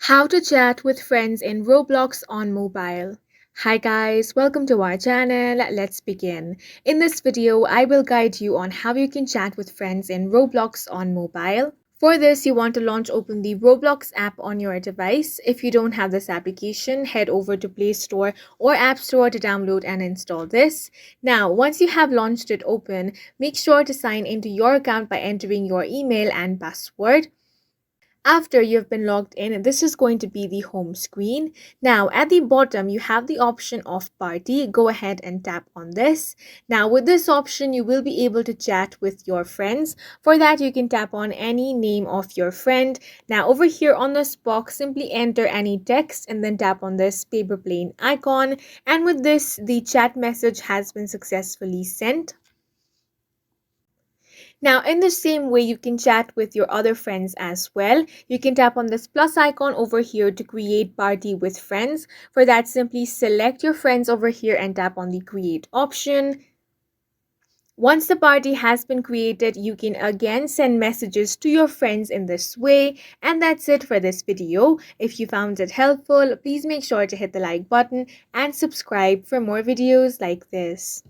How to chat with friends in Roblox on mobile. Hi guys, welcome to our channel. Let's begin. In this video, I will guide you on how you can chat with friends in Roblox on mobile. For this, you want to open the Roblox app on your device. If you don't have this application, head over to Play Store or App Store to download and install this. Now, once you have launched it open, make sure to sign into your account by entering your email and password. After you've been logged in, this is going to be the home screen. Now, at the bottom, you have the option of party. Go ahead and tap on this. Now, with this option, you will be able to chat with your friends. For that, you can tap on any name of your friend. Now, over here on this box, simply enter any text and then tap on this paper plane icon. And with this, the chat message has been successfully sent. Now, in the same way, you can chat with your other friends as well. You can tap on this plus icon over here to create party with friends. For that, simply select your friends over here and tap on the create option. Once the party has been created, you can again send messages to your friends in this way. And that's it for this video. If you found it helpful, please make sure to hit the like button and subscribe for more videos like this.